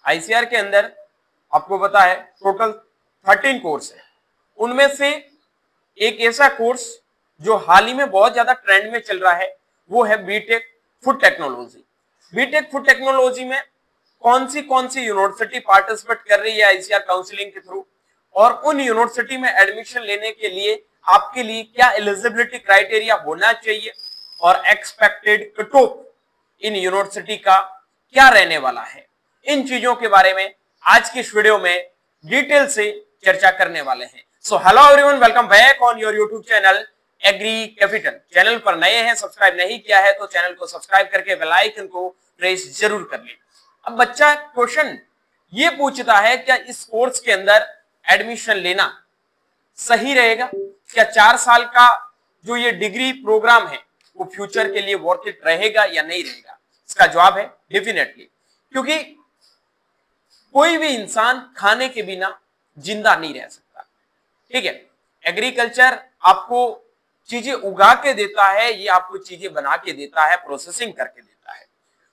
ICR के अंदर आपको पता है टोटल 13 कोर्स है। उनमें से एक ऐसा कोर्स जो हाल ही में बहुत ज्यादा ट्रेंड में चल रहा है वो है B Tech food technology. B Tech food technology में कौन सी यूनिवर्सिटी पार्टिसिपेट कर रही है आईसीआर काउंसलिंग के थ्रू, और उन यूनिवर्सिटी में एडमिशन लेने के लिए आपके लिए क्या एलिजिबिलिटी क्राइटेरिया होना चाहिए और expected cut off in university का क्या रहने वाला है, इन चीजों के बारे में आज की इस वीडियो में डिटेल से चर्चा करने वाले हैं। So hello everyone, welcome back on your YouTube channel Agri Capital. Channel पर नए हैं, सब्सक्राइब नहीं किया है तो चैनल को सब्सक्राइब करके बेल आइकन को प्रेस जरूर कर लें। अब बच्चा क्वेश्चन ये पूछता है क्या इस कोर्स के अंदर एडमिशन लेना सही रहेगा, क्या 4 साल का जो ये डिग्री प्रोग्राम है वो फ्यूचर के लिए वर्थ इट रहेगा या नहीं रहेगा। इसका जवाब है डेफिनेटली, क्योंकि कोई भी इंसान खाने के बिना जिंदा नहीं रह सकता। ठीक है, एग्रीकल्चर आपको चीजें उगा के देता है, ये आपको चीजें बना के देता है, प्रोसेसिंग करके देता है।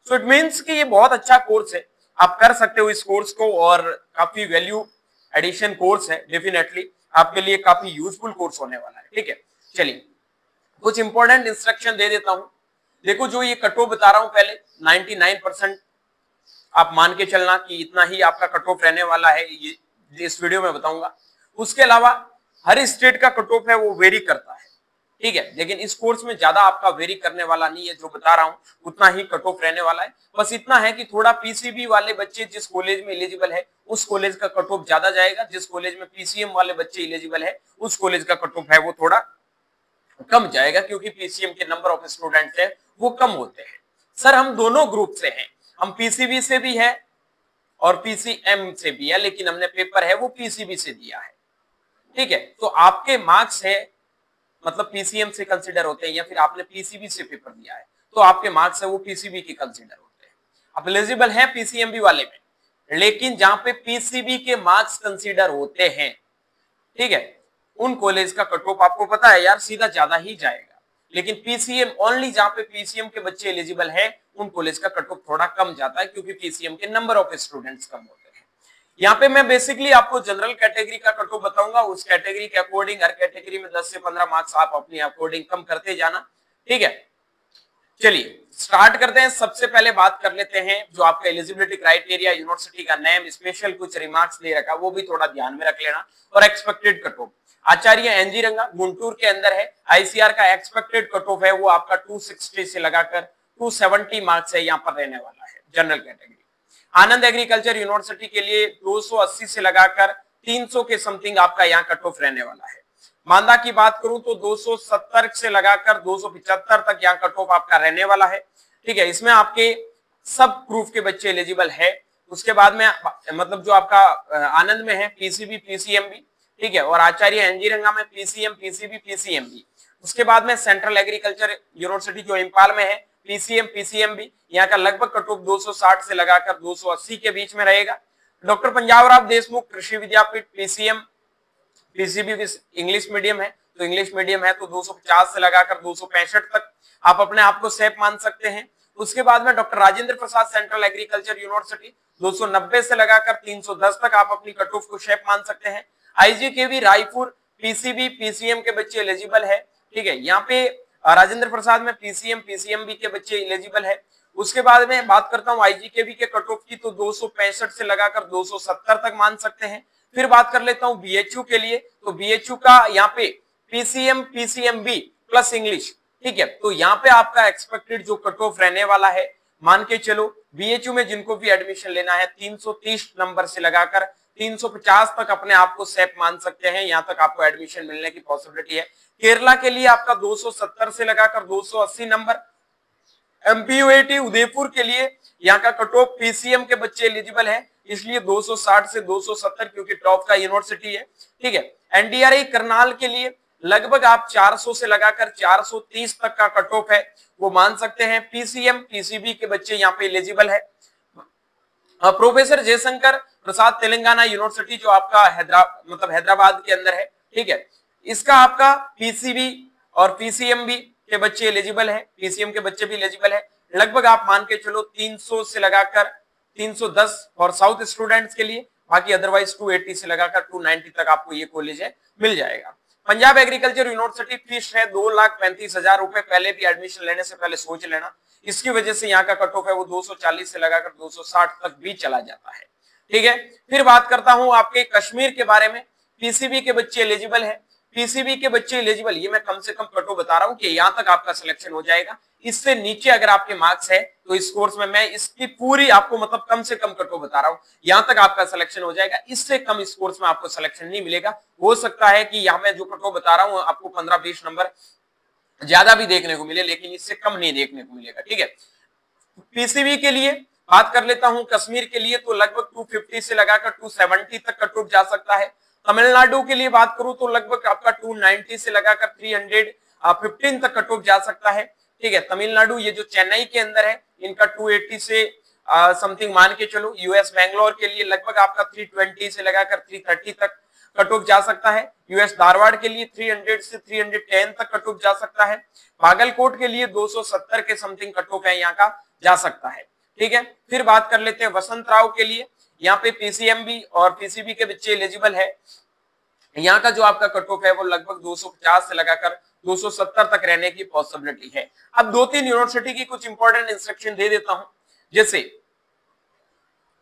सो इट मीन्स कि ये बहुत अच्छा कोर्स है, आप कर सकते हो इस कोर्स को, और काफी वैल्यू एडिशन कोर्स है, डेफिनेटली आपके लिए काफी यूजफुल कोर्स होने वाला है। ठीक है, चलिए कुछ इंपॉर्टेंट इंस्ट्रक्शन दे देता हूं। देखो जो ये कट ऑफ बता रहा हूं पहले 99% आप मान के चलना कि इतना ही आपका कट ऑफ रहने वाला है, ये इस वीडियो में बताऊंगा। उसके अलावा हर स्टेट का कट ऑफ है वो वेरी करता है। ठीक है, लेकिन इस कोर्स में ज्यादा आपका वेरी करने वाला नहीं है, जो बता रहा हूं उतना ही कट ऑफ रहने वाला है। बस इतना है कि थोड़ा पीसीबी वाले बच्चे जिस कॉलेज में एलिजिबल है उस कॉलेज का कट ऑफ ज्यादा जाएगा, जिस कॉलेज में पीसीएम वाले बच्चे एलिजिबल है उस कॉलेज का कट ऑफ है वो थोड़ा कम जाएगा, क्योंकि पीसीएम के नंबर ऑफ स्टूडेंट है वो कम होते हैं। सर हम दोनों ग्रुप से हैं, हम पीसीबी से भी है और पीसीएम से भी है, लेकिन हमने पेपर है वो पीसीबी से दिया है। ठीक है, तो आपके मार्क्स है मतलब पीसीएम से कंसीडर होते हैं, या फिर आपने पीसीबी से पेपर दिया है तो आपके मार्क्स है वो पीसीबी के कंसीडर होते हैं। आप एलिजिबल है पीसीएमबी वाले में, लेकिन जहां पे पीसीबी के मार्क्स कंसीडर होते हैं, ठीक है, उन कॉलेज का कट ऑफ आपको पता है यार सीधा ज्यादा ही जाएगा। लेकिन पीसीएम ओनली जहां पे पीसीएम के बच्चे एलिजिबल है उन कॉलेज का कट ऑफ थोड़ा कम जाता है, क्योंकि पीसीएम के नंबर ऑफ स्टूडेंट्स कम होते हैं। यहाँ पे मैं बेसिकली आपको जनरल कैटेगरी का कट ऑफ बताऊंगा, उस कैटेगरी के अकॉर्डिंग हर कैटेगरी में 10 से 15 मार्क्स आप अपने अकॉर्डिंग कम करते जाना। ठीक है, चलिए स्टार्ट करते हैं। सबसे पहले बात कर लेते हैं जो आपका एलिजिबिलिटी क्राइटेरिया, यूनिवर्सिटी का नेम, स्पेशल कुछ रिमार्क्स दे रखा वो भी थोड़ा ध्यान में रख लेना, और एक्सपेक्टेड कट ऑफ। आचार्य एनजी रंगा गुंटूर के अंदर है, आईसीआर का एक्सपेक्टेड कट ऑफ है वो आपका 260 से लगाकर 270 मार्क्स है यहाँ पर रहने वाला है जनरल कैटेगरी। आनंद एग्रीकल्चर यूनिवर्सिटी के लिए 280 से लगाकर 300 के समथिंग आपका यहाँ कट ऑफ रहने वाला है। मांदा की बात करूं तो 270 से लगाकर 275 तक यहाँ कट ऑफ आपका रहने वाला है। ठीक है, इसमें आपके सब प्रूफ के बच्चे एलिजिबल है। उसके बाद में मतलब जो आपका आनंद में है पीसीबी पीसीएमबी, ठीक है, और आचार्य एनजीरंगा में पीसीएम पीसीबी पीसीएमबी। उसके बाद में सेंट्रल एग्रीकल्चर यूनिवर्सिटी जो इंपाल में है पीसीएम पीसीएमबी, यहाँ का लगभग कट ऑफ 260 से लगाकर 280 के बीच में रहेगा। डॉक्टर पंजाबराव देशमुख कृषि विद्यापीठ पीसीएम पीसीबी इंग्लिश मीडियम है, तो इंग्लिश मीडियम है तो 250 से लगाकर 265 तक आप अपने आप को सेफ मान सकते हैं। उसके बाद में doctor Rajendra Prasad central agriculture university 290 से लगाकर 310 तक आप अपनी कट ऑफ को सेफ मान सकते हैं। आईजीकेवी रायपुर पीसीबी पीसीएम के बच्चे एलिजिबल है। ठीक है, यहाँ पे राजेंद्र प्रसाद में पीसीएम पीसीएमबी के बच्चे एलिजिबल है। उसके बाद में बात करता हूँ आईजीकेवी के कट ऑफ की, तो 265 से लगाकर 270 तक मान सकते हैं। फिर बात कर लेता हूं बीएचयू के लिए, तो बीएचयू का यहाँ पे पीसीएम पीसीएमबी प्लस इंग्लिश, ठीक है, तो यहाँ पे आपका एक्सपेक्टेड जो कट ऑफ रहने वाला है मान के चलो बीएचयू में जिनको भी एडमिशन लेना है 330 नंबर से लगाकर 350 तक अपने आप को सेफ मान सकते हैं, यहाँ तक आपको एडमिशन मिलने की पॉसिबिलिटी है। केरला के लिए आपका 270 से लगाकर 280 नंबर। एमपीयूएटी उदयपुर के लिए यहाँ का कट ऑफ पीसीएम के बच्चे एलिजिबल है, इसलिए 260 से 270 क्योंकि टॉप का यूनिवर्सिटी है। ठीक है, एनडीआरआई करनाल के लिए लगभग आप 400 से लगाकर 430 तक का कट ऑफ है वो मान सकते हैं। पीसीएम पीसीबी के बच्चे यहाँ पे एलिजिबल है। प्रोफेसर जयशंकर प्रसाद तेलंगाना यूनिवर्सिटी जो आपका हैदराबाद के अंदर है, ठीक है, इसका आपका पीसीबी और पीसीएमबी के बच्चे एलिजिबल है, पीसीएम के बच्चे भी एलिजिबल है। लगभग आप मान के चलो 300 से लगाकर 310 और साउथ स्टूडेंट्स के लिए, बाकी अदरवाइज 280 से लगाकर 290 तक आपको ये कॉलेज है मिल जाएगा। पंजाब एग्रीकल्चर यूनिवर्सिटी फीस है 2,35,000 रुपए, पहले भी एडमिशन लेने से पहले सोच लेना, इसकी वजह से यहाँ का कट ऑफ है वो 240 से लगाकर 260 तक भी चला जाता है। ठीक है, फिर बात करता हूं आपके कश्मीर के बारे में। पीसीबी के बच्चे एलिजिबल है, पीसीबी के बच्चे एलिजिबल, ये मैं कम से कम कट ऑफ बता रहा हूं कि यहां तक आपका सिलेक्शन हो जाएगा। इससे नीचे अगर आपके मार्क्स है तो इस कोर्स में मैं इसकी पूरी आपको मतलब कम से कम कट ऑफ बता रहा हूं, यहां तक आपका सिलेक्शन हो जाएगा। इससे कम इस कोर्स में आपको सिलेक्शन नहीं मिलेगा। हो सकता है कि यहां मैं जो कट ऑफ बता रहा हूं आपको 15-20 नंबर ज्यादा भी देखने को मिले, लेकिन इससे कम नहीं देखने को मिलेगा। ठीक है, पीसीबी के लिए बात कर लेता हूं, कश्मीर के लिए तो लगभग 250 से लगाकर 270 तक कट ऑफ जा सकता है। तमिलनाडु के लिए बात करूं तो लगभग आपका 290 से लगाकर 315 तक कट ऑफ जा सकता है। ठीक है, तमिलनाडु ये जो चेन्नई के अंदर है इनका 280 से समथिंग मान के चलो। यूएस बैंगलोर के लिए लगभग आपका 320 से लगाकर 330 तक कट ऑफ जा सकता है। यूएस धारवाड़ के लिए 300 से 310 तक कट ऑफ जा सकता है। बागलकोट के लिए 270 के समथिंग कट ऑफ है यहाँ का जा सकता है। ठीक है, फिर बात कर लेते हैं वसंत राव के लिए। यहाँ पे पीसीएमबी और पीसीबी के बच्चे एलिजिबल है। यहाँ का जो आपका कट ऑफ है वो लगभग 250 से लगाकर 270 तक रहने की पॉसिबिलिटी है। अब 2-3 यूनिवर्सिटी की कुछ इंपॉर्टेंट इंस्ट्रक्शन दे देता हूं। जैसे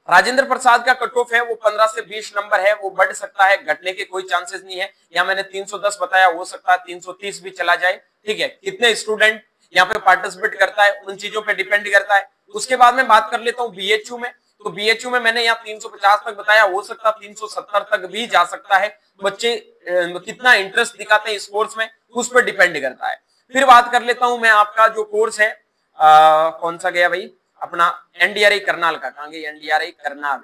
राजेंद्र प्रसाद का कट ऑफ है वो 15 से 20 नंबर है, वो बढ़ सकता है, घटने के कोई चांसेस नहीं है। यहाँ मैंने 310 बताया, हो सकता है 330 भी चला जाए। ठीक है, कितने स्टूडेंट यहाँ पे पार्टिसिपेट करता है उन चीजों पे डिपेंड करता है। उसके बाद में बात कर लेता हूँ बीएचयू में, तो बीएचयू में मैंने यहाँ 350 तक बताया, हो सकता है 370 तक भी जा सकता है। बच्चे कितना इंटरेस्ट दिखाते हैं इस कोर्स में उस पर डिपेंड करता है। फिर बात कर लेता हूं मैं आपका जो कोर्स है कौन सा गया भाई, अपना एनडीआरआई करनाल का, कहां गया एनडीआरआई करनाल,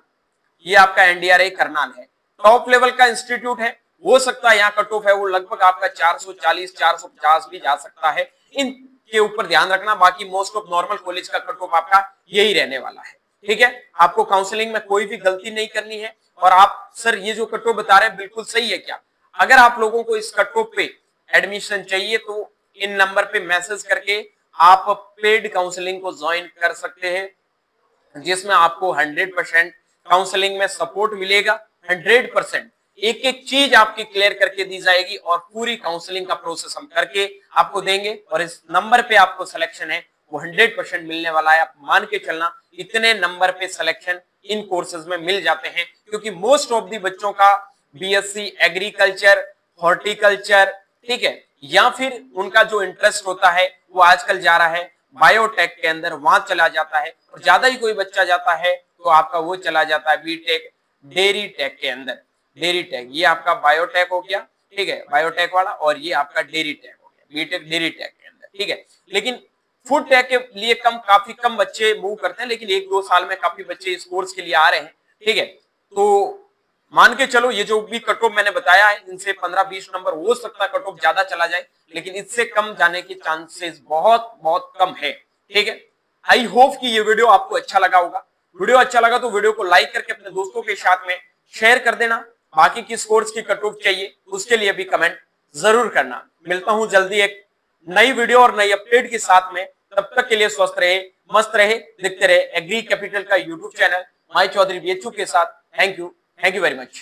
ये आपका एनडीआरआई करनाल है, टॉप लेवल का इंस्टीट्यूट है। हो सकता है यहाँ कट ऑफ है वो लगभग आपका 440-450 भी जा सकता है। इनके ऊपर ध्यान रखना, बाकी मोस्ट ऑफ नॉर्मल कॉलेज का कट ऑफ आपका यही रहने वाला है। ठीक है, आपको काउंसलिंग में कोई भी गलती नहीं करनी है। और आप सर ये जो कट ऑफ बता रहे हैं बिल्कुल सही है क्या? अगर आप लोगों को इस कट ऑफ पे एडमिशन चाहिए तो इन नंबर पे मैसेज करके आप पेड काउंसलिंग को ज्वाइन कर सकते हैं, जिसमें आपको 100% काउंसलिंग में सपोर्ट मिलेगा। 100% एक एक चीज आपकी क्लियर करके दी जाएगी और पूरी काउंसलिंग का प्रोसेस हम करके आपको देंगे। और इस नंबर पे आपको सिलेक्शन है वो 100% मिलने वाला है। आप मान के चलना इतने नंबर पे सिलेक्शन इन कोर्सेज में मिल जाते हैं, क्योंकि मोस्ट ऑफ दी बच्चों का बीएससी एग्रीकल्चर, हॉर्टिकल्चर, ठीक है, या फिर उनका जो इंटरेस्ट होता है वो आजकल जा रहा है बायोटेक के अंदर, वहां चला जाता है। और ज्यादा ही कोई बच्चा जाता है तो आपका वो चला जाता है बीटेक डेयरी टेक के अंदर। डेयरी टेक ये आपका बायोटेक हो गया, ठीक है, बायोटेक वाला, और ये आपका डेयरी टेक हो गया, बीटेक डेयरी टेक के अंदर। ठीक है, लेकिन फूड टेक के लिए काफी कम बच्चे मूव करते हैं, लेकिन 1-2 साल में काफी बच्चे इस कोर्स के लिए आ रहे हैं। ठीक है, तो मान के चलो ये जो भी कट ऑफ मैंने बताया है इनसे 15-20 नंबर हो सकता है कट ऑफ ज्यादा चला जाए, लेकिन इससे कम जाने के चांसेस बहुत बहुत कम है। ठीक है, आई होप कि ये वीडियो आपको अच्छा लगा होगा। वीडियो अच्छा लगा तो वीडियो को लाइक करके अपने दोस्तों के साथ में शेयर कर देना। बाकी किस कोर्स की कट ऑफ चाहिए उसके लिए भी कमेंट जरूर करना। मिलता हूं जल्दी एक नई वीडियो और नई अपडेट के साथ में। तब तक के लिए स्वस्थ रहे, मस्त रहे, दिखते रहे एग्री कैपिटल का यूट्यूब चैनल माई चौधरी बीएचयू के साथ। Thank you very much.